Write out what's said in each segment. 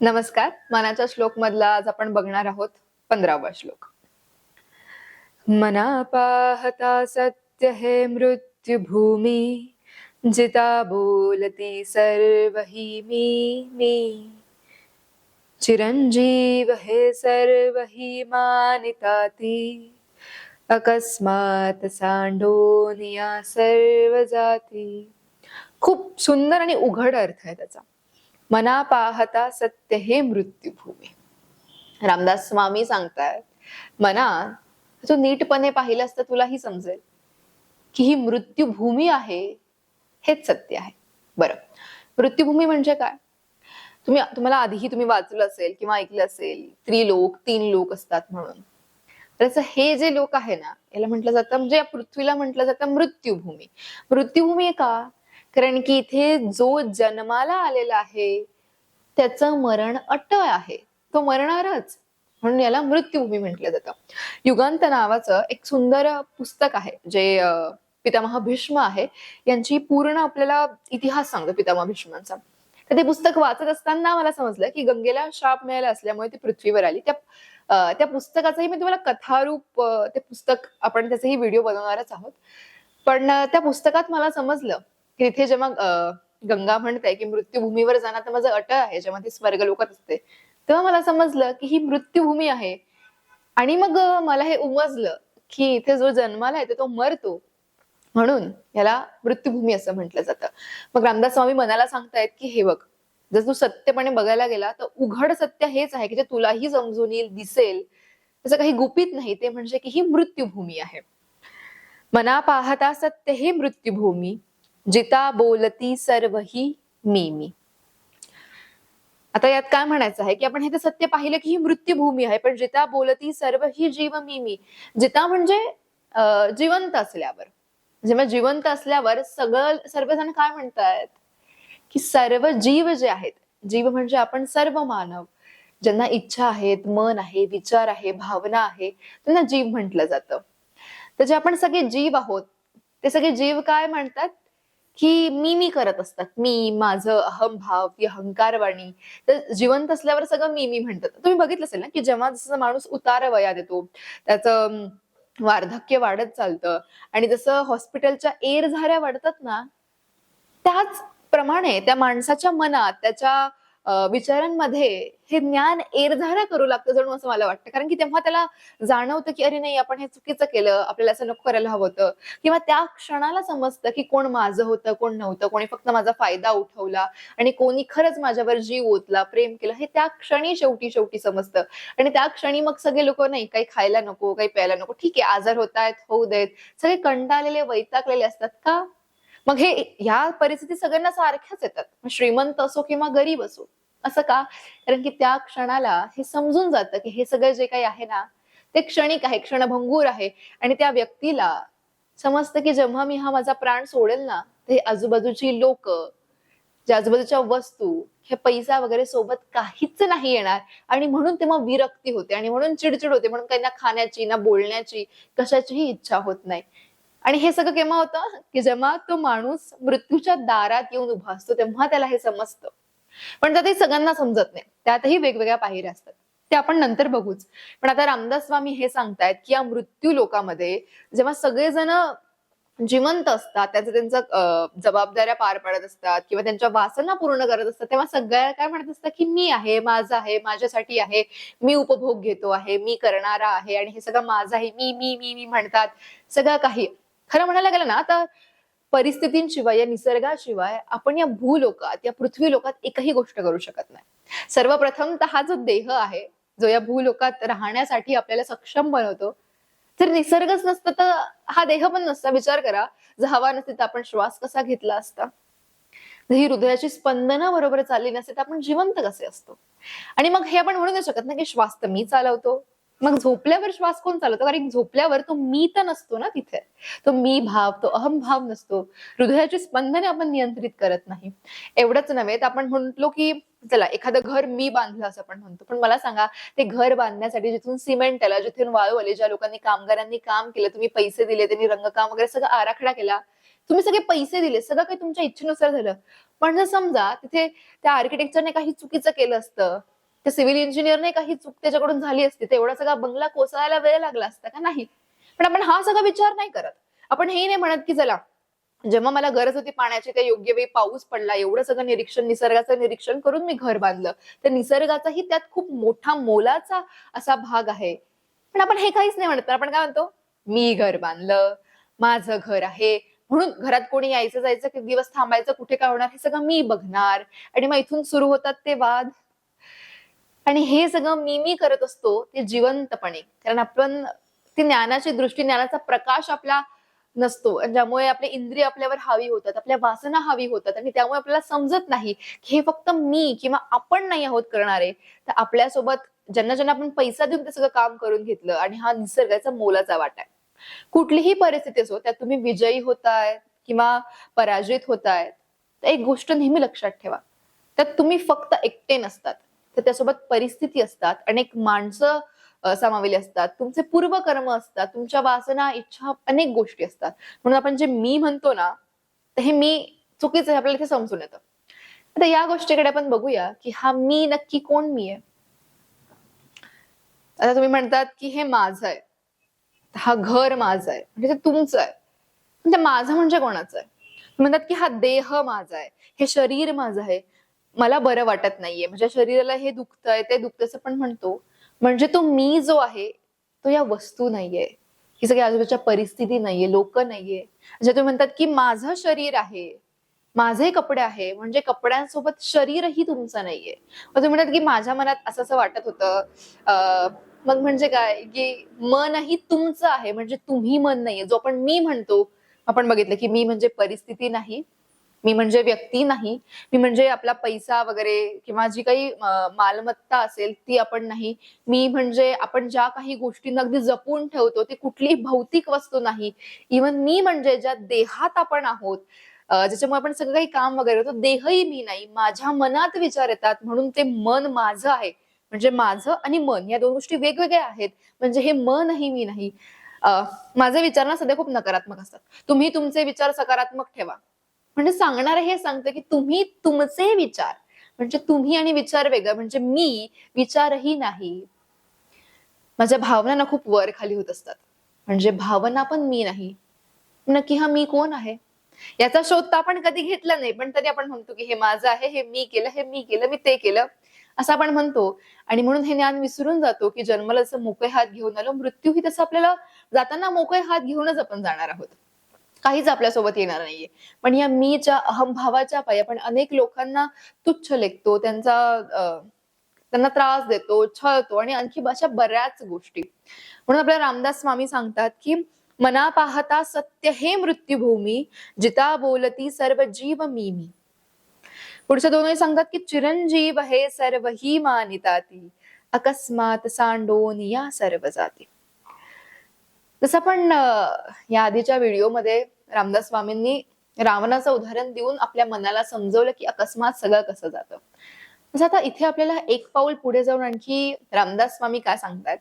नमस्कार. मनाच्या श्लोक मधला आज आपण बघणार आहोत 15वा श्लोक. मना पाहता सत्य है मृत्यु भूमी, जिता बोलती सर्व ही मी. चिरंजीव है सर्व ही मानिताती, अकस्मात सांडोनिया सर्व जाती. खूप सुंदर आणि उघड अर्थ आहे त्याचा. मना पाहता सत्य हे मृत्यूभूमी. रामदास स्वामी सांगतायत, मना तू नीटपणे पाहिलंस तर तुलाही समजेल की ही मृत्यूभूमी आहे, हेच सत्य आहे. बरं, मृत्यूभूमी म्हणजे काय? तुम्हाला आधीही तुम्ही वाचलं असेल किंवा ऐकलं असेल, त्रिलोक 3 लोक असतात म्हणून. तर हे जे लोक आहे ना, याला म्हटलं जातं, म्हणजे या पृथ्वीला म्हटलं जातं मृत्यूभूमी. मृत्यूभूमी का? कारण की इथे जो जन्माला आलेला आहे त्याचं मरण अटळ आहे, तो मरणारच, म्हणून याला मृत्यूभूमी म्हटलं जातं. युगांत नावाचं एक सुंदर पुस्तक आहे, जे पितामह भीष्म आहे यांची पूर्ण आपल्याला इतिहास सांगतो पितामह भीष्मांचा. तर ते पुस्तक वाचत असताना मला समजलं की गंगेला शाप मिळाला असल्यामुळे ती पृथ्वीवर आली. त्या पुस्तकाचंही मी तुम्हाला कथारूप ते पुस्तक आपण त्याचाही व्हिडिओ बनवणारच आहोत. पण त्या पुस्तकात मला समजलं की तिथे जेव्हा गंगा म्हणते की मृत्यूभूमीवर जाणं तर माझं अटळ आहे, जेव्हा ती स्वर्गलोकात असते तेव्हा मला समजलं की ही मृत्यूभूमी आहे. आणि मग मला हे उमजलं की इथे जो जन्माला येतो तो मरतो, म्हणून याला मृत्यूभूमी असं म्हटलं जातं. मग रामदास स्वामी मनाला सांगतायत की हे बघ, जर तू सत्यपणे बघायला गेला तर उघड सत्य हेच आहे की जे तुलाही समजून येईल, दिसेल, त्याचं काही गुपित नाही. ते म्हणजे की ही मृत्यूभूमी आहे. मना पाहता सत्य हे मृत्यूभूमी, जिता बोलती सर्व ही मी. आता यात काय म्हणायचं आहे की आपण हे सत्य पाहिलं की ही मृत्यूभूमी आहे, पण जिता बोलती सर्व ही जीव मी. जिता म्हणजे जिवंत असल्यावर, जेव्हा जिवंत असल्यावर सर्वजण काय म्हणतात की सर्व जीव जे आहेत, जीव म्हणजे आपण सर्व मानव, ज्यांना इच्छा आहेत, मन आहे, विचार आहे, भावना आहे, त्यांना जीव म्हटलं जातं. तर जे आपण सगळे जीव आहोत ते सगळे जीव काय म्हणतात की मी करत असतात. मी, माझं, अहमभाव, ती अहंकारवाणी. तर जिवंत असल्यावर सगळं मी म्हणतात. तुम्ही बघितलं असेल ना की जेव्हा जसं माणूस उतार वयात येतो, त्याचं वार्धक्य वाढत चालतं आणि जसं हॉस्पिटलच्या झाऱ्या वाढतात ना, त्याच प्रमाणे त्या माणसाच्या मनात, त्याच्या विचारांमध्ये हे ज्ञान एरझाऱ्या करू लागतं जणू, असं मला वाटतं. कारण की तेव्हा त्याला जाणवतं की अरे नाही, आपण हे चुकीचं केलं, आपल्याला असं नको करायला हवं होतं. किंवा त्या क्षणाला समजतं की कोण माझं होतं, कोण नव्हतं, कोणी फक्त माझा फायदा उठवला आणि कोणी खरंच माझ्यावर जीव ओतला, प्रेम केलं, हे त्या क्षणी शेवटी समजतं. आणि त्या क्षणी मग सगळे लोक, नाही काही खायला नको, काही प्यायला नको, ठीक आहे आजार होतायत, होऊ देत, सगळे कंटाळलेले, वैतागलेले असतात. का? मग ह्या परिस्थिती सगळ्यांना सारख्याच येतात, श्रीमंत असो किंवा गरीब असो. असं का? कारण की त्या क्षणाला हे समजून जातं की हे सगळं जे काही आहे ना, ते क्षणिक आहे, क्षणभंगूर आहे. आणि त्या व्यक्तीला समजतं की जेव्हा मी हा माझा प्राण सोडेल ना, ते आजूबाजूची लोक, ज्या आजूबाजूच्या वस्तू, हे पैसा वगैरे सोबत काहीच नाही येणार. आणि म्हणून तेव्हा विरक्ती होते आणि म्हणून चिडचिड होते, म्हणून काही ना खाण्याची, ना बोलण्याची, कशाचीही इच्छा होत नाही. आणि हे सगळं केव्हा होतं की जेव्हा तो माणूस मृत्यूच्या दारात येऊन उभा असतो, तेव्हा त्याला हे समजतं. पण त्यातही सगळ्यांना समजत नाही, त्यातही वेगवेगळ्या पायऱ्या असतात, ते आपण नंतर बघूच. पण आता रामदास स्वामी हे सांगतायत की या मृत्यू लोकामध्ये जेव्हा सगळेजण जिवंत असतात, त्यांच्या जबाबदाऱ्या पार पाडत असतात किंवा त्यांच्या वासना पूर्ण करत असतात, तेव्हा सगळ्या काय म्हणत असतात की मी आहे, माझं आहे, माझ्यासाठी आहे, मी उपभोग घेतो आहे, मी करणारा आहे आणि हे सगळं माझं आहे, मी म्हणतात सगळं काही. खरं म्हणायला गेलं ना, आता परिस्थितींशिवाय, या निसर्गाशिवाय आपण या भूलोकात, या पृथ्वी लोकात एकही गोष्ट करू शकत नाही. सर्वप्रथम तर हा जो देह आहे, जो या भूलोकात राहण्यासाठी आपल्याला सक्षम बनवतो, जर निसर्गच नसता तर हा देह पण नसता. विचार करा, जर हवा नसती तर आपण श्वास कसा घेतला असता? जर ही हृदयाची स्पंदनं बरोबर चालली नसती तर आपण जिवंत कसे असतो? आणि मग हे आपण म्हणू नाही शकत ना की श्वास तर मी चालवतो. मग झोपल्यावर श्वास कोण चालवतो? कारण झोपल्यावर तो मी तर नसतो ना तिथे, तो मी भाव, तो अहमभाव नसतो. हृदयाची स्पंदने आपण नियंत्रित करत नाही. एवढंच नव्हे तर आपण म्हणतो की चला एखादं घर मी बांधलं असं आपण म्हणतो, पण मला सांगा, ते घर बांधण्यासाठी जिथून सिमेंट आला, जिथून वाळू आली, ज्या लोकांनी, कामगारांनी काम केलं, तुम्ही पैसे दिले, त्यांनी रंगकाम वगैरे सगळं आराखडा केला, तुम्ही सगळे पैसे दिले, सगळं काही तुमच्या इच्छेनुसार झालं, पण जर समजा तिथे त्या आर्किटेक्चरने काही चुकीचं केलं असतं, त्या सिव्हिल इंजिनियरने काही चूक त्याच्याकडून झाली असती, तर एवढा सगळा बंगला कोसळायला वेळ लागला असता का? नाही. पण आपण हा सगळा विचार नाही करत. आपण हेही नाही म्हणत की चला, जेव्हा मला गरज होती पाण्याची त्या योग्य वेळी पाऊस पडला, एवढं सगळं निरीक्षण, निसर्गाचं निरीक्षण करून मी घर बांधलं. तर निसर्गाचाही त्यात खूप मोठा मोलाचा असा भाग आहे. पण आपण हे काहीच नाही म्हणत. तर आपण काय म्हणतो, मी घर बांधलं, माझं घर आहे, म्हणून घरात कोणी यायचं जायचं, किती दिवस थांबायचं, कुठे काय होणार, हे सगळं मी बघणार. आणि मग इथून सुरू होतात ते वाद. आणि हे सगळं मी करत असतो ते जिवंतपणे, कारण आपण ती ज्ञानाची दृष्टी, ज्ञानाचा प्रकाश आपला नसतो, आणि ज्यामुळे आपले इंद्रिय आपल्यावर हावी होतात, आपल्या वासना हावी होतात, आणि त्यामुळे आपल्याला समजत नाही की हे फक्त मी किंवा आपण नाही आहोत करणारे, तर आपल्यासोबत ज्यांना ज्यांना आपण पैसा देऊन ते सगळं काम करून घेतलं, आणि हा निसर्गाचा मोलाचा वाटा आहे. कुठलीही परिस्थिती असो, त्यात तुम्ही विजयी होताय किंवा पराजित होताय, तर एक गोष्ट नेहमी लक्षात ठेवा, त्यात तुम्ही फक्त एकटे नसतात, तर त्यासोबत परिस्थिती असतात, अनेक माणसं सामावली असतात, तुमचे पूर्वकर्म असतात, तुमच्या वासना, इच्छा, अनेक गोष्टी असतात. म्हणून आपण जे मी म्हणतो ना, तर हे मी चुकीचं आहे, आपल्याला इथे समजून येतं. आता या गोष्टीकडे आपण बघूया की हा मी नक्की कोण मी आहे. आता तुम्ही म्हणतात की हे माझं आहे, हा घर माझं आहे, म्हणजे ते तुमचं आहे. पण ते माझं म्हणजे कोणाचं आहे? म्हणतात की हा देह माझा आहे, हे शरीर माझं आहे, मला बरं वाटत नाहीये, म्हणजे शरीराला हे दुखतंय, ते दुखतंय असं पण म्हणतो. म्हणजे तो मी जो आहे, तो या वस्तू नाहीये, ही सगळी आजूबाजूच्या परिस्थिती नाहीये, लोक नाहीये. म्हणजे तुम्ही म्हणतात की माझं शरीर आहे, माझे कपडे आहे, म्हणजे कपड्यांसोबत शरीरही तुमचं नाहीये. मग तुम्ही म्हणतात की माझ्या मनात असं असं वाटत होतं, मग म्हणजे काय, की मनही तुमचं आहे, म्हणजे तुम्ही मन नाहीये. जो आपण मी म्हणतो, आपण बघितलं की मी म्हणजे परिस्थिती नाही, मी म्हणजे व्यक्ती नाही, मी म्हणजे आपला पैसा वगैरे किंवा जी काही मालमत्ता असेल ती आपण नाही. मी म्हणजे आपण ज्या काही गोष्टींना अगदी जपून ठेवतो, ती कुठलीही भौतिक वस्तू नाही. इव्हन मी म्हणजे ज्या देहात आपण आहोत, ज्याच्यामुळे आपण सगळं काही काम वगैरे होतो, देहही मी नाही. माझ्या मनात विचार येतात, म्हणून ते मन माझं आहे. म्हणजे माझं आणि मन या दोन गोष्टी वेगवेगळ्या आहेत. म्हणजे हे मनही मी नाही. माझे विचार ना सध्या खूप नकारात्मक असतात. तुम्ही तुमचे विचार सकारात्मक ठेवा. म्हणजे सांगणारे हे सांगते की तुम्ही तुमचे विचार, म्हणजे तुम्ही आणि विचार वेगळं, म्हणजे मी विचारही नाही. माझ्या भावना ना खूप वर खाली होत असतात, म्हणजे भावना पण मी नाही. नक्की हा मी कोण आहे, याचा शोध तर आपण कधी घेतला नाही, पण तरी आपण म्हणतो की हे माझं आहे, हे मी केलं, हे मी केलं, मी ते केलं, असं आपण म्हणतो. आणि म्हणून हे ज्ञान विसरून जातो की जन्माला जसं मोकळे हात घेऊन आलो, मृत्यूही तसं आपल्याला जाताना मोकळे हात घेऊनच आपण जाणार आहोत. काहीच आपल्यासोबत येणार नाहीये. पण या मीच्या अहमभावाच्या पायी आपण अनेक लोकांना तुच्छ लेखतो, त्यांना त्रास देतो, छळतो, आणि आणखी अशा बऱ्याच गोष्टी. म्हणून आपल्याला रामदास स्वामी सांगतात की मना पाहता सत्य हे मृत्यूभूमी, जिता बोलती सर्व जीव मी मी. पुढच्या दोनही सांगतात की चिरंजीव हे सर्व ही मानिताती, अकस्मात सांडोन या सर्व जाती. जसं आपण या आधीच्या व्हिडिओमध्ये रामदास स्वामींनी रावणाचं उदाहरण देऊन आपल्या मनाला समजवलं की अकस्मात सगळं कसं जातं. तसं आता इथे आपल्याला एक पाऊल पुढे जाऊन आणखी रामदास स्वामी काय सांगतात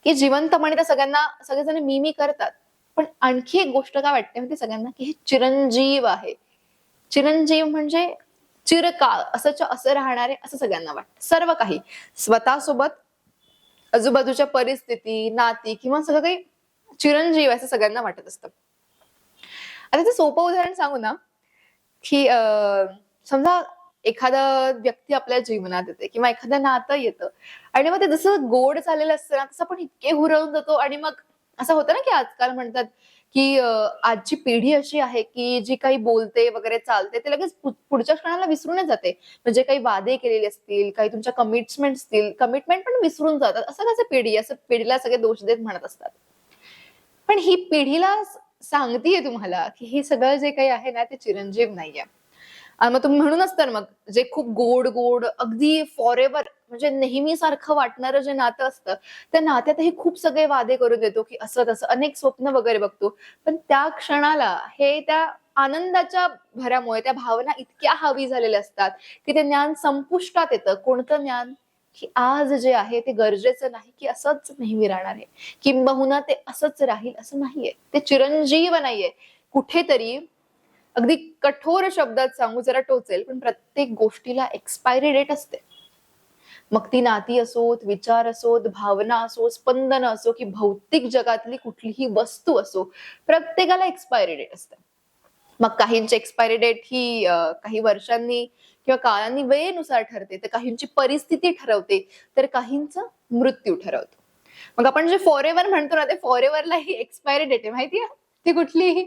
की जिवंतपणे तर सगळ्यांना, सगळेजण मी करतात, पण आणखी एक गोष्ट काय वाटते माहिती सगळ्यांना, की हे चिरंजीव आहे. चिरंजीव म्हणजे चिरकाळ असंच्या असं राहणारे, असं सगळ्यांना वाटतं. सर्व काही स्वतःसोबत, आजूबाजूच्या परिस्थिती, नाती किंवा सगळं काही चिरंजीव असं सगळ्यांना वाटत असतं. आता ते सोपं उदाहरण सांगू ना, की समजा एखादा व्यक्ती आपल्या जीवनात येते किंवा एखादं नातं येतं, आणि मग ते जसं गोड चाललेलं असतं ना, तसं आपण इतके हुरळून जातो, आणि मग असं होतं ना की आजकाल म्हणतात की आजची पिढी अशी आहे की जी काही बोलते वगैरे चालते ते लगेच पुढच्या क्षणाला विसरूनच जाते. म्हणजे काही वादे केलेले असतील, काही तुमच्या कमिटमेंट असतील, कमिटमेंट पण विसरून जातात. असं कसं पिढी, असं पिढीला सगळे दोष देत म्हणत असतात. पण ही पिढीला सांगतेय तुम्हाला की हे सगळं जे काही आहे ना, ते चिरंजीव नाहीये. आणि मग तुम्ही म्हणूनच तर मग जे खूप गोड गोड अगदी फॉरएव्हर, म्हणजे नेहमी सारखं वाटणारं जे नातं असतं, त्या नात्यातही खूप सगळे वादे करून देतो की असं तसं, अनेक स्वप्न वगैरे बघतो. पण त्या क्षणाला हे त्या आनंदाच्या भरामुळे त्या भावना इतक्या हावी झालेल्या असतात की ते ज्ञान संपुष्टात येतं. कोणतं ज्ञान, की आज जे आहे ते गरजेचं नाही की असंच नेहमी राहणार आहे, किंबहुना ते असंच राहील असं नाहीये, ते चिरंजीव नाहीये. कुठेतरी अगदी कठोर शब्दात सांगू, जरा टोचेल, पण प्रत्येक गोष्टीला एक्सपायरी डेट असते. मग ती नाती असोत, विचार असोत, भावना असो, स्पंदन असो, की भौतिक जगातली कुठलीही वस्तू असो, प्रत्येकाला एक्सपायरी डेट असते. मग काहींची एक्सपायरी डेट ही काही वर्षांनी किंवा काळांनी वेळेनुसार ठरते, तर काहींची परिस्थिती ठरवते, तर काहींचा मृत्यू ठरवतो. मग आपण जे फॉर म्हणतो ना, ते फॉर ही एक्सपायरी डेट आहे माहितीये? ती कुठली?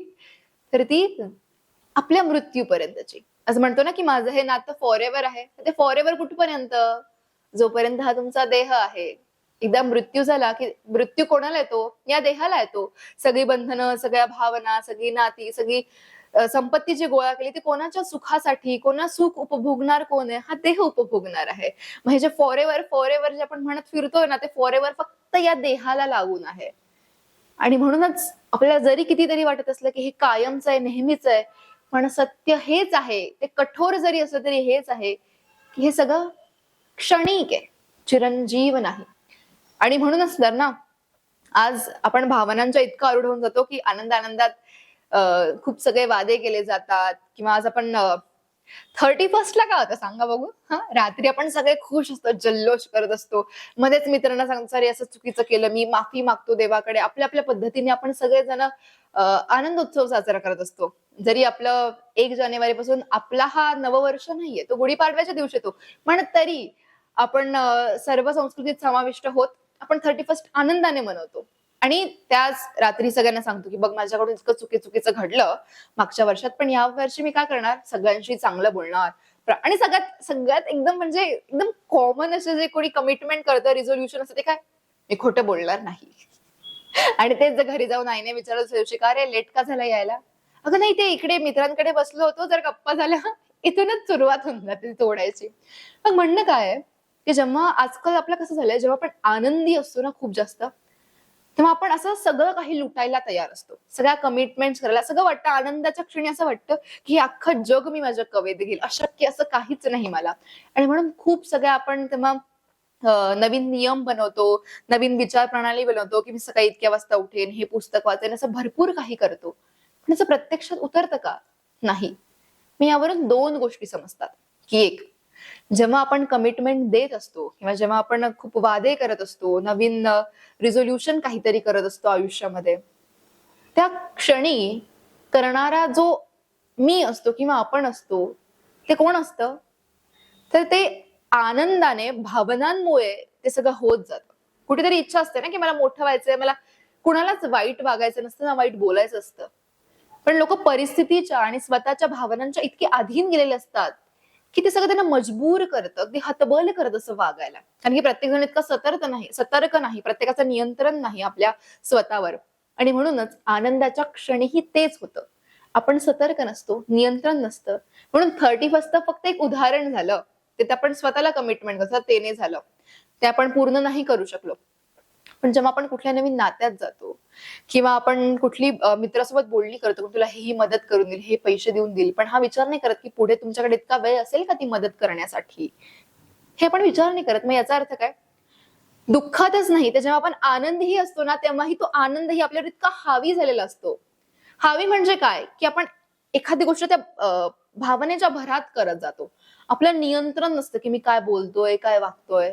तर ती आपल्या मृत्यूपर्यंतची. असं म्हणतो ना, की माझं हे नातं फॉर आहे. ते फॉर कुठपर्यंत? जोपर्यंत हा तुमचा देह आहे. एकदा मृत्यू झाला, की मृत्यू कोणाला येतो? या देहाला येतो. सगळी बंधनं, सगळ्या भावना, सगळी नाती, सगळी संपत्ती जी गोळा केली ती कोणाच्या सुखासाठी, कोणा सुख उपभोगणार कोण आहे? हा देह उपभोगणार आहे. मग हे जे फॉर जे आपण म्हणत फिरतोय ना, ते फॉर फक्त या देहाला लागून आहे. आणि म्हणूनच आपल्याला जरी कितीतरी वाटत असलं, की हे कायमचं आहे, नेहमीच आहे, पण सत्य हेच आहे, ते कठोर जरी असलं तरी हेच आहे, की हे सगळं क्षणिक आहे, चिरंजीव नाही. आणि म्हणूनच तर ना, आज आपण भावनांच्या इतका आरूढ होऊन जातो, की आनंदात खूप सगळे वादे केले जातात किंवा आज आपण 31st ला काय होतं सांगा बघू? हां, रात्री आपण सगळे खुश असतो, जल्लोष करत असतो. मध्येच मित्रांना सांगतो, "अरे, असं चुकीचं केलं मी, माफी मागतो देवाकडे." आपल्या पद्धतीने आपण सगळेजण आनंद उत्सव साजरा करत असतो. जरी आपलं 1 जानेवारीपासून आपला हा नववर्ष नाहीये, तो गुढीपाडव्याच्या दिवशी येतो. पण तरी आपण सर्व संस्कृतीत समाविष्ट होत आपण 31st आनंदाने मनवतो. आणि त्याच रात्री सगळ्यांना सांगतो, की "बघ माझ्याकडून इतकं चुकीचं घडलं मागच्या वर्षात, पण या वर्षी मी काय करणार? सगळ्यांशी चांगलं बोलणार." आणि सगळ्यात सगळ्यात एकदम म्हणजे एकदम कॉमन असे जे कोणी कमिटमेंट करतं, रिझोल्यूशन असतं ते काय? "मी खोटं बोलणार नाही." आणि तेच जर घरी जाऊन आईने विचारलं दिवशी, "का रे लेट का झाला यायला?" "अगं नाही ते इकडे मित्रांकडे बसलो होतो, जर गप्पा झाल्या." इथूनच सुरुवात होऊन जाते तोडायची. मग म्हणणं काय आहे, की जेव्हा आजकाल आपलं कसं झालंय, जेव्हा आपण आनंदी असतो ना खूप जास्त, तेव्हा आपण असं सगळं काही लुटायला तयार असतो. सगळ्या कमिटमेंट्स करायला सगळं वाटतं आनंदाच्या क्षणी असं वाटतं, की हे अख्खं जग मी माझ्या कवेत घेईल. अशक्य असं काहीच नाही मला. आणि म्हणून खूप सगळ्या आपण तेव्हा नवीन नियम बनवतो, नवीन विचार प्रणाली बनवतो, की मी सकाळी इतक्या वाजता उठेन, हे पुस्तक वाचेन, असं भरपूर काही करतो. पण असं प्रत्यक्षात उतरतं का? नाही. मी यावरून 2 गोष्टी समजतात, की एक जेव्हा आपण कमिटमेंट देत असतो किंवा जेव्हा आपण खूप वादे करत असतो, नवीन रिझोल्यूशन काहीतरी करत असतो आयुष्यामध्ये, त्या क्षणी करणारा जो मी असतो किंवा आपण असतो, ते कोण असतं? तर ते आनंदाने, भावनांमुळे ते सगळं होत जातं. कुठेतरी इच्छा असते ना, की मला मोठं व्हायचंय, मला कुणालाच वाईट वागायचं नसतं ना, वाईट बोलायचं असतं. पण लोकं परिस्थितीच्या आणि स्वतःच्या भावनांच्या इतके अधीन गेलेले असतात, की ते सगळं त्यांना मजबूर करतं, अगदी हतबल करत असं वागायला. कारण की प्रत्येक जण इतका सतर्क नाही, प्रत्येकाचं नियंत्रण नाही आपल्या स्वतःवर. आणि म्हणूनच आनंदाच्या क्षणीही तेच होतं. आपण सतर्क नसतो, नियंत्रण नसतं. म्हणून 31st फक्त एक उदाहरण झालं. ते आपण स्वतःला कमिटमेंट करतो, ते नाही झालं. ते आपण पूर्ण नाही करू शकलो. पण जेव्हा आपण कुठल्या नवीन नात्यात जातो किंवा आपण कुठली मित्रासोबत बोलणी करतो, तुला ही मदत करून देईल, हे पैसे देऊन देईल. पण हा विचार नाही करत, की पुढे तुमच्याकडे इतका वेळ असेल का ती मदत करण्यासाठी? हे आपण विचार नाही करत. मग याचा अर्थ काय? दुःखातच नाही, तर जेव्हा आपण आनंदही असतो ना, तेव्हाही तो आनंदही आपल्यावर इतका हावी झालेला असतो. हावी म्हणजे काय? की आपण एखादी गोष्ट त्या भावनेच्या भरात करत जातो. आपलं नियंत्रण नसतं, की मी काय बोलतोय, काय वागतोय.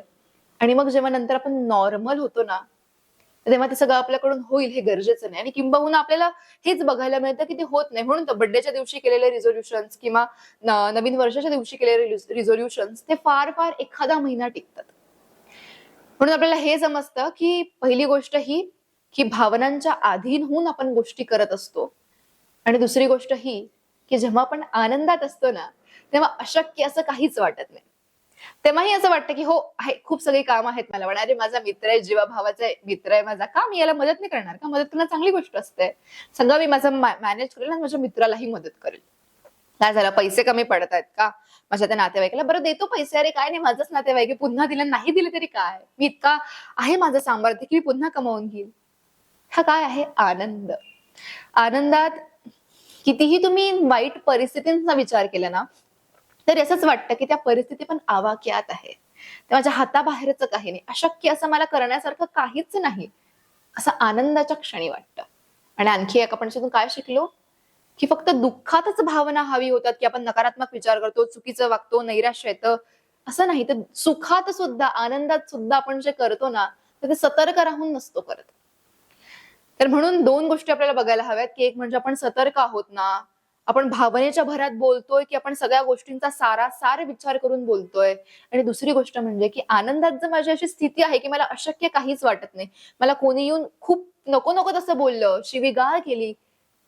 आणि मग जेव्हा नंतर आपण नॉर्मल होतो ना, तेव्हा ते सगळं आपल्याकडून होईल हे गरजेचं नाही. आणि किंबहुना आपल्याला हेच बघायला मिळतं, की ते होत नाही. म्हणून तर बर्थडेच्या दिवशी केलेले रिझोल्यूशन्स किंवा नवीन वर्षाच्या दिवशी केलेले रिझोल्यूशन्स ते फार-फार एखादा महिना टिकतात. म्हणून आपल्याला हे समजतं, की पहिली गोष्ट ही, की भावनांच्या अधीन होऊन आपण गोष्टी करत असतो. आणि दुसरी गोष्ट ही, की जेव्हा आपण आनंदात असतो ना, तेव्हा अशक्य असं काहीच वाटत नाही. तेव्हाही असं वाटतं, की हो आहे खूप सगळी कामं आहेत मला. पण अरे माझा मित्र आहे, जीवाभावाचा मित्र आहे माझा. का मी याला मदत नाही करणार का? मदत करणं चांगली गोष्ट असते. सगळं मी माझं मॅनेज करेल आणि माझ्या मित्रालाही मदत करेल. काय झालं पैसे कमी पडत आहेत का? माझ्या त्या नातेवाईकाला बरं देतो पैसे. अरे काय नाही माझंच नातेवाईक आहे. पुन्हा दिलं नाही दिले तरी काय? मी इतका आहे माझं सामर्थ्य, की मी पुन्हा कमावून घेईल. हा काय आहे? आनंद. आनंदात कितीही तुम्ही वाईट परिस्थितींचा विचार केला ना, तर असंच वाटतं की त्या परिस्थिती पण आवाक्यात आहे. ते माझ्या हाताबाहेरचं काही नाही. अशक्य असं मला करण्यासारखं काहीच नाही. असं आनंदाच्या क्षणी वाटतं. आणि आणखी एक आपण त्याच्यातून काय शिकलो? की फक्त दुःखातच भावना हवी होतात, की आपण नकारात्मक विचार करतो, चुकीचं वागतो, नैराश्य येतं, असं नाही. तर सुखात सुद्धा, आनंदात सुद्धा आपण जे करतो ना, तर ते सतर्क राहून नसतो करत. तर म्हणून 2 गोष्टी आपल्याला बघायला हव्यात, की एक म्हणजे आपण सतर्क आहोत ना, आपण भावनेच्या भरात बोलतोय, की आपण सगळ्या गोष्टींचा सारासार विचार करून बोलतोय. आणि दुसरी गोष्ट म्हणजे, की आनंदात जर माझी अशी स्थिती आहे, की मला अशक्य काहीच वाटत नाही. मला कोणी येऊन खूप नको-नको तसं बोललं, शिवीगाळ केली,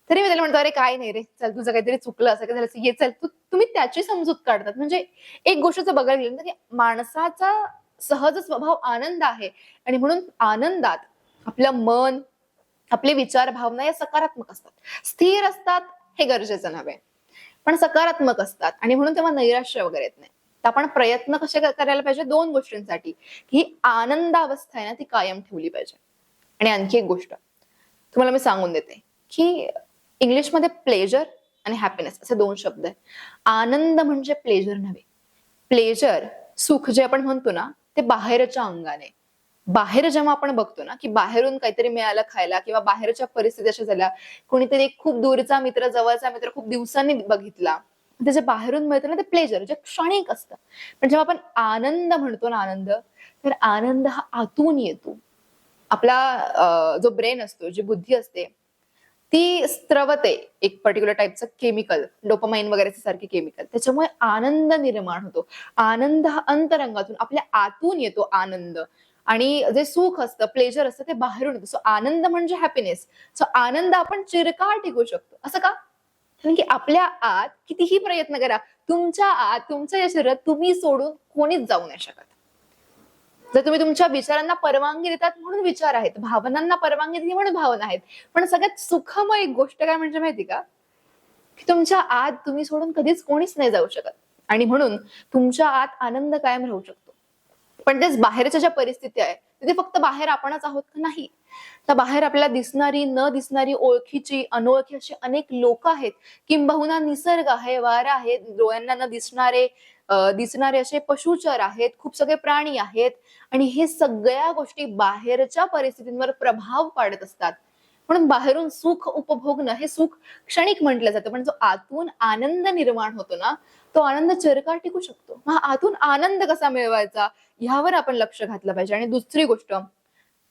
तरी मी त्याला म्हणतो, "अरे काय नाही रे, चल तुझं काहीतरी चुकलं, असं काय झालं असेल, ये चल." तुम्ही त्याची समजूत काढतात. म्हणजे एक गोष्ट जर बघायला गेलं ना, की माणसाचा सहज स्वभाव आनंद आहे आणि म्हणून आनंदात आपलं मन, आपले विचार, भावना या सकारात्मक असतात. स्थिर असतात हे गरजेचं नव्हे, पण सकारात्मक असतात आणि म्हणून तेव्हा नैराश्य वगैरे येत नाही. तर आपण प्रयत्न कसे करायला पाहिजे 2 गोष्टींसाठी, की ही आनंदावस्था आहे ना, ती कायम ठेवली पाहिजे. आणि आणखी एक गोष्ट तुम्हाला मी सांगून देते, की इंग्लिशमध्ये प्लेजर आणि हॅपीनेस असे 2 शब्द आहेत. आनंद म्हणजे प्लेजर नव्हे. प्लेजर, सुख जे आपण म्हणतो ना, ते बाहेरच्या अंगाने. बाहेर जेव्हा आपण बघतो ना, की बाहेरून काहीतरी मिळालं खायला किंवा बाहेरच्या परिस्थिती अशा झाल्या, कोणीतरी एक खूप दूरचा मित्र, जवळचा मित्र खूप दिवसांनी बघितला. ते जे बाहेरून मिळतं ना, ते प्लेजर जे क्षणिक असतं. पण जेव्हा आपण आनंद म्हणतो ना आनंद, तर आनंद हा आतून येतो. आपला जो ब्रेन असतो, जी बुद्धी असते, ती स्त्रवते एक पर्टिक्युलर टाइपचं केमिकल, डोपामाइन वगैरे सारखे केमिकल. त्याच्यामुळे आनंद निर्माण होतो. आनंद हा अंतरंगातून, आपल्या आतून येतो आनंद. आणि जे सुख असतं, प्लेजर असतं ते बाहेरून येतं. सो आनंद म्हणजे हॅपीनेस. सो आनंद आपण चिरकाळ टिकू शकतो. असं का? कारण की आपल्या आत कितीही प्रयत्न करा, तुमच्या आत, तुमच्या या शरीरात तुम्ही सोडून कोणीच जाऊ नाही शकत. जर तुम्ही तुमच्या विचारांना परवानगी देतात म्हणून विचार आहेत, भावनांना परवानगी दिली म्हणून भावना आहेत. पण सगळ्यात सुखमय एक गोष्ट काय म्हणजे माहिती का? की तुमच्या आत तुम्ही सोडून कधीच कोणीच नाही जाऊ शकत. आणि म्हणून तुमच्या आत आनंद कायम राहू शकतो. पण तेच बाहेरच्या ज्या परिस्थिती आहे, तिथे फक्त बाहेर आपणच आहोत का? नाही. तर बाहेर आपल्याला दिसणारी, न दिसणारी, ओळखीची, अनोळखी अशी अनेक लोक आहेत. किंबहुना निसर्ग आहे, वारा आहे, डोळ्यांना न दिसणारे असे पशुचर आहेत, खूप सगळे प्राणी आहेत आणि हे सगळ्या गोष्टी बाहेरच्या परिस्थितींवर प्रभाव पाडत असतात. म्हणून बाहेरून सुख उपभोगणं हे सुख क्षणिक म्हटलं जातं, पण जो आतून आनंद निर्माण होतो ना, तो आनंद चिरकाळ टिकू शकतो. मग आतून आनंद कसा मिळवायचा ह्यावर आपण लक्ष घातलं पाहिजे. आणि दुसरी गोष्ट,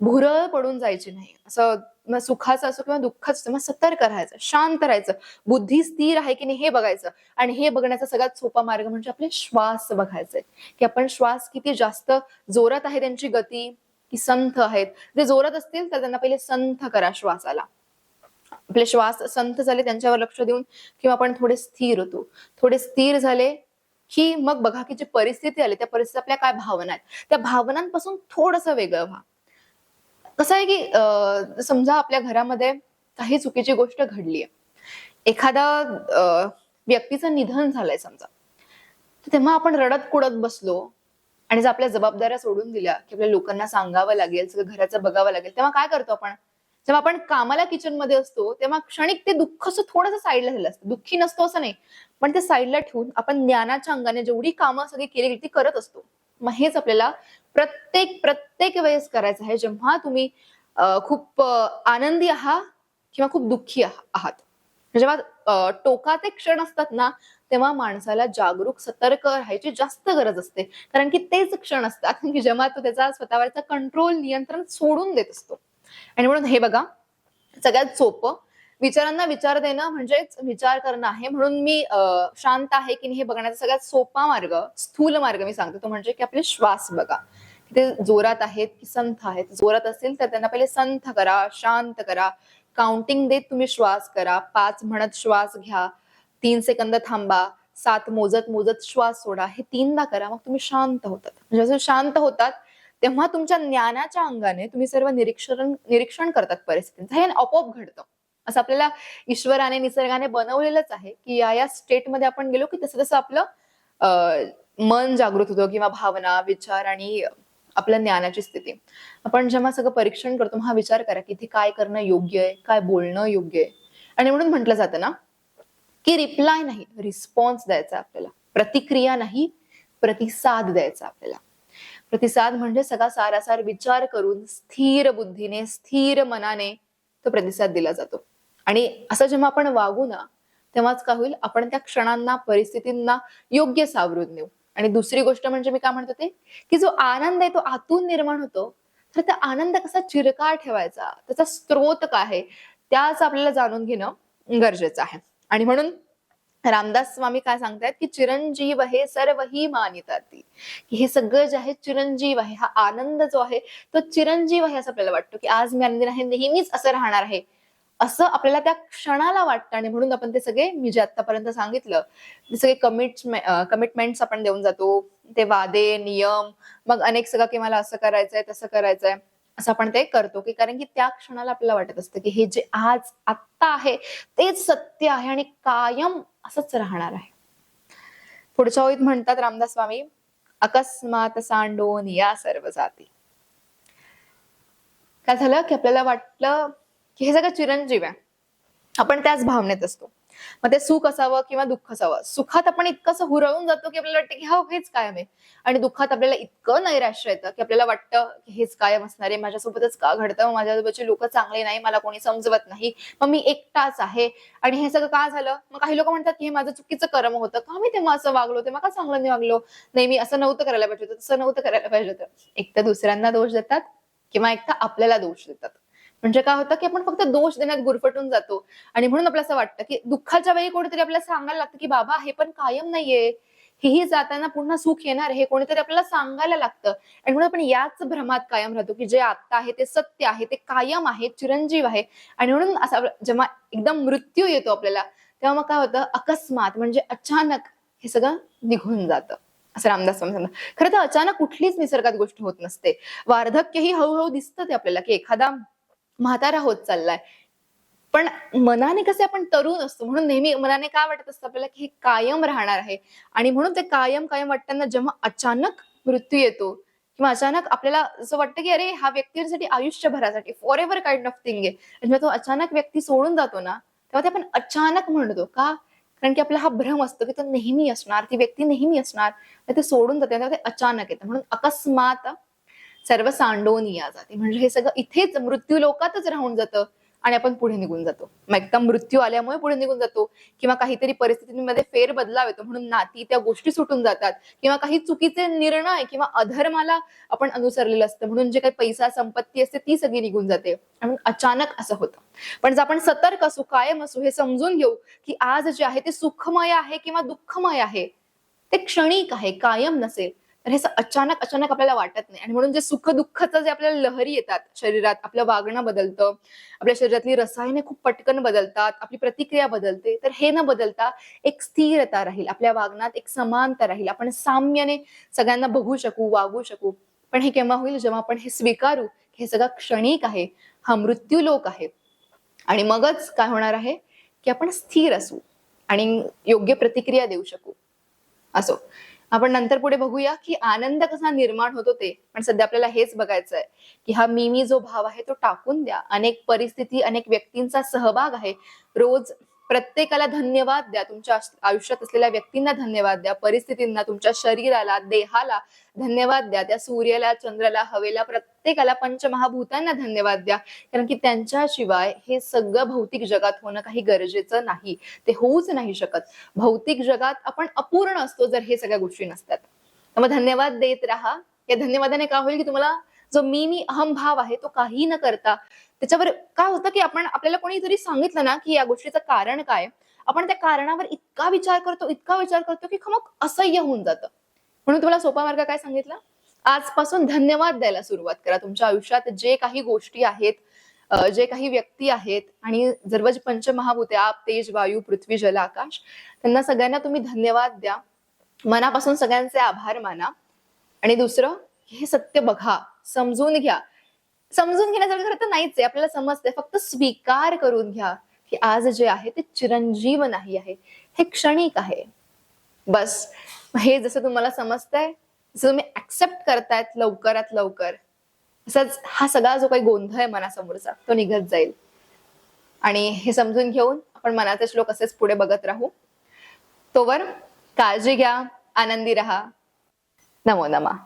भुरळ पडून जायची नाही. असं मग सुखाचं असो किंवा दुःखाचं असो, मग सतर्क राहायचं, शांत राहायचं, बुद्धी स्थिर आहे की नाही हे बघायचं. आणि हे बघण्याचा सगळ्यात सोपा मार्ग म्हणजे आपले श्वास बघायचे, की आपण श्वास किती जास्त जोरात आहे त्यांची गती, की संथ आहेत. जे जोरात असतील तर त्यांना पहिले संथ करा श्वासाला. आपले श्वास संथ झाले त्यांच्यावर लक्ष देऊन किंवा आपण थोडे स्थिर होतो. थोडे स्थिर झाले की मग बघा की जी परिस्थिती आली त्या परिस्थितीत आपल्या काय भावना आहेत. त्या भावनांपासून थोडंसं वेगळं व्हा. कसं आहे की समजा आपल्या घरामध्ये काही चुकीची गोष्ट घडलीये. एखादा व्यक्तीचं निधन झालंय समजा. तर तेव्हा आपण रडत-कुडत बसलो आणि जर आपल्या जबाबदाऱ्या सोडून दिल्या, की आपल्या लोकांना सांगावं लागेल, सगळं घराचं बघावं लागेल, तेव्हा काय करतो आपण? जेव्हा आपण कामाला किचनमध्ये असतो, तेव्हा क्षणिक ते दुःख असं थोडंसं साईडला झालं असतं. दुःखी नसतो असं नाही, पण ते साईडला ठेवून आपण ज्ञानाच्या अंगाने जेवढी कामं सगळी केली ती करत असतो. मग हेच आपल्याला प्रत्येक वेळेस करायचं आहे, जेव्हा तुम्ही खूप आनंदी आहात किंवा खूप दुःखी आहात. जेव्हा टोकाचे क्षण असतात ना, तेव्हा माणसाला जागरूक, सतर्क राहायची जास्त गरज असते. कारण की तेच क्षण असतात, की जेव्हा तो त्याचा स्वतःवरचा कंट्रोल, नियंत्रण सोडून देत असतो. आणि म्हणून हे बघा, सगळ्यात सोपं विचारांना विचार देणं म्हणजेच विचार करणं आहे. म्हणून मी शांत आहे की नाही हे बघण्याचा सगळ्यात सोपा मार्ग, स्थूल मार्ग मी सांगते तो म्हणजे की आपले श्वास बघा. ते जोरात आहेत की संथ आहेत. जोरात असतील तर त्यांना पहिले संथ करा, शांत करा. काउंटिंग देत तुम्ही श्वास करा. 5 म्हणत श्वास घ्या. 3 सेकंद थांबा. 7 मोजत मोजत श्वास सोडा. हे 3दा करा. मग तुम्ही शांत होतात. म्हणजे जसं शांत होतात तेव्हा तुमच्या ज्ञानाच्या अंगाने तुम्ही सर्व निरीक्षण करतात परिस्थितीचं. हे आपोआप घडतं. असं आपल्याला ईश्वराने, निसर्गाने बनवलेलंच आहे, की या स्टेटमध्ये आपण गेलो की तसं-तसं आपलं मन जागृत होतं किंवा भावना, विचार आणि आपल्या ज्ञानाची स्थिती. आपण जेव्हा सगळं परीक्षण करतो, हा विचार करा की इथे काय करणं योग्य आहे, काय बोलणं योग्य आहे. आणि म्हणून म्हटलं जातं ना, की रिप्लाय नाही, रिस्पॉन्स द्यायचा आपल्याला. प्रतिक्रिया नाही, प्रतिसाद द्यायचा आपल्याला. प्रतिसाद म्हणजे सगळा सारासार विचार करून स्थिर बुद्धीने, स्थिर मनाने तो प्रतिसाद दिला जातो. आणि असं जेव्हा आपण वागू ना, तेव्हाच काय होईल, आपण त्या क्षणांना, परिस्थितींना योग्य सावरून नेऊ. आणि दुसरी गोष्ट म्हणजे मी काय म्हणत होते, की जो आनंद आहे तो आतून निर्माण होतो, तर त्या आनंद कसा चिरकाळ ठेवायचा, त्याचा स्रोत काय आहे, त्याच आपल्याला जाणून घेणं गरजेचं आहे. आणि म्हणून रामदास स्वामी काय सांगतायत, की चिरंजीव हे सर्व ही मानिताती, की हे सगळं जे आहे चिरंजीव आहे, हा आनंद जो आहे तो चिरंजीव आहे असं आपल्याला वाटतं, की आज मी आनंदी आहे, नेहमीच असं राहणार आहे, असं आपल्याला त्या क्षणाला वाटतं. आणि म्हणून आपण ते सगळे, मी जे आतापर्यंत सांगितलं, ते सगळे कमिटमेंट्स आपण देऊन जातो, ते वादे, नियम, मग अनेक सगळं, की मला असं करायचंय, तसं करायचंय, असं आपण ते करतो, की कारण की त्या क्षणाला आपल्याला वाटत असतं, की हे जे आज आत्ता आहे तेच सत्य आहे आणि कायम असंच राहणार आहे. पुढच्या ओळीत म्हणतात रामदास स्वामी, अकस्मात सांडून या सर्व जाती. काय झालं, की आपल्याला वाटलं की हे सगळं चिरंजीव आहे, आपण त्याच भावनेत असतो. मग ते सुख असावं किंवा दुःख असावं, सुखात आपण इतकंसं हुरळून जातो की आपल्याला वाटतं की हा हेच कायम आहे, आणि दुःखात आपल्याला इतकं नैराश्य येतं की आपल्याला वाटतं की हेच कायम असणार आहे, माझ्यासोबतच का घडतं, माझ्यासोबतची लोक चांगली नाही, मला कोणी समजवत नाही, मग मी एकटाच आहे. आणि हे सगळं का झालं, मग काही लोक म्हणतात की हे माझं चुकीचं कर्म होतं, का मी तेव्हा असं वागलो, तेव्हा का चांगलं नाही वागलो, नाही मी असं नव्हतं करायला पाहिजे होतं, तसं नव्हतं करायला पाहिजे होतं. एक तर दुसऱ्यांना दोष देतात किंवा एक तर आपल्याला दोष देतात. म्हणजे काय होतं, की आपण फक्त दोष देण्यात गुरफटून जातो. आणि म्हणून आपल्याला असं वाटतं, की दुःखाच्या वेळी कोणीतरी आपल्याला सांगायला लागतं, की बाबा हे पण कायम नाहीये, हेही जाताना पुन्हा सुख येणार, हे कोणीतरी आपल्याला सांगायला लागतं. आणि म्हणून आपण याच भ्रमात कायम राहतो, की जे आता आहे ते सत्य आहे, ते कायम आहे, चिरंजीव आहे. आणि म्हणून असं जेव्हा एकदम मृत्यू येतो आपल्याला, तेव्हा मग काय होतं, अकस्मात म्हणजे अचानक हे सगळं निघून जातं, असं रामदास स्वामी सांगतात. खरं तर अचानक कुठलीच निसर्गात गोष्ट होत नसते. वार्धक्य ही हळूहळू दिसतं ते आपल्याला, की एखादा म्हातारा होत चाललाय, पण मनाने कसे आपण तरुण असतो, म्हणून नेहमी मनाने काय वाटत असतं आपल्याला, की हे कायम राहणार आहे. आणि म्हणून ते कायम कायम वाटताना जेव्हा अचानक मृत्यू येतो किंवा अचानक आपल्याला असं वाटतं, की अरे हा व्यक्तीसाठी आयुष्यभरासाठी for ever kind of thing आहे, आणि जेव्हा तो अचानक व्यक्ती सोडून जातो ना, तेव्हा ते आपण अचानक म्हणतो का, कारण की आपला हा भ्रम असतो की तो नेहमी असणार, ती व्यक्ती नेहमी असणार, ते सोडून जाते तेव्हा ते अचानक येतं. म्हणून अकस्मात सर्व सांडून या जाते, म्हणजे हे सगळं इथेच मृत्यू लोकातच राहून जातं आणि आपण पुढे निघून जातो. मग एकदा मृत्यू आल्यामुळे पुढे निघून जातो, किंवा काहीतरी परिस्थितीमध्ये फेरबदलाव येतो म्हणून नाती, त्या गोष्टी सुटून जातात, किंवा काही चुकीचे निर्णय किंवा अधर्माला आपण अनुसरलेलं असतं म्हणून जे काही पैसा संपत्ती असते ती सगळी निघून जाते, आणि अचानक असं होतं. पण जर आपण सतर्क असू, कायम असू, हे समजून घेऊ की आज जे आहे ते सुखमय आहे किंवा दुःखमय आहे, ते क्षणिक आहे, कायम नसेल, तर हे अचानक अचानक आपल्याला वाटत नाही. आणि म्हणून जे सुख दुःखाचं जे आपल्याला लहरी येतात शरीरात, आपलं वागणं बदलतं, आपल्या शरीरातली रसायने खूप पटकन बदलतात, आपली प्रतिक्रिया बदलते, तर हे न बदलता एक स्थिरता राहील आपल्या वागण्यात, एक समानता राहील, आपण साम्याने सगळ्यांना बघू शकू, वागू शकू. पण हे केव्हा होईल, जेव्हा आपण हे स्वीकारू, हे सगळं क्षणिक आहे, हा मृत्यू लोक आहे. आणि मगच काय होणार आहे, की आपण स्थिर असू आणि योग्य प्रतिक्रिया देऊ शकू. असो, आपण नंतर पुढे बघूया की आनंद कसा निर्माण होतो ते. पण सध्या आपल्याला हेच बघायचं आहे, की हा मी जो भाव आहे तो टाकून द्या. अनेक परिस्थिती, अनेक व्यक्तींचा सहभाग आहे. रोज प्रत्येकाला धन्यवाद द्या, तुमच्या आयुष्यात असलेल्या व्यक्तींना धन्यवाद द्या, परिस्थितींना, तुमच्या शरीराला, देहाला धन्यवाद द्या, त्या सूर्याला, चंद्राला, हवेला, प्रत्येकाला, पंचमहाभूतांना धन्यवाद द्या. कारण की त्यांच्याशिवाय हे सगळं भौतिक जगात होणं काही गरजेचं नाही, ते होऊच नाही शकत. भौतिक जगात आपण अपूर्ण असतो जर हे सगळ्या गोष्टी नसतात. मग धन्यवाद देत राहा. या धन्यवादाने काय होईल, की तुम्हाला जो मी अहम भाव आहे तो काही न करता, त्याच्यावर काय होतं, की आपण, आपल्याला कोणीतरी सांगितलं ना की या गोष्टीचं कारण काय, आपण त्या कारणावर इतका विचार करतो, इतका विचार करतो, की मग असह्य होऊन जातं. म्हणून तुम्हाला सोपा मार्ग काय सांगितला, आजपासून धन्यवाद द्यायला सुरुवात करा. तुमच्या आयुष्यात जे काही गोष्टी आहेत, जे काही व्यक्ती आहेत, आणि सर्व जे पंचमहाभूते, आप, तेज, वायू, पृथ्वी, जल, आकाश, त्यांना सगळ्यांना तुम्ही धन्यवाद द्या. मनापासून सगळ्यांचे आभार माना. आणि दुसरं, हे सत्य बघा, समजून घ्या. समजून घेण्यासारखं खरं तर नाहीच आहे, आपल्याला समजतंय, फक्त स्वीकार करून घ्या की आज जे आहे ते चिरंजीव नाही आहे, हे क्षणिक आहे. बस हे जसं तुम्हाला समजतंय, जसं तुम्ही ऍक्सेप्ट करतायत लवकरात लवकर, तसंच हा सगळा जो काही गोंधळ आहे मनासमोरचा तो निघत जाईल. आणि हे समजून घेऊन आपण मनाचे श्लोक असेच पुढे बघत राहू. तोवर काळजी घ्या, आनंदी राहा. नमो नमः.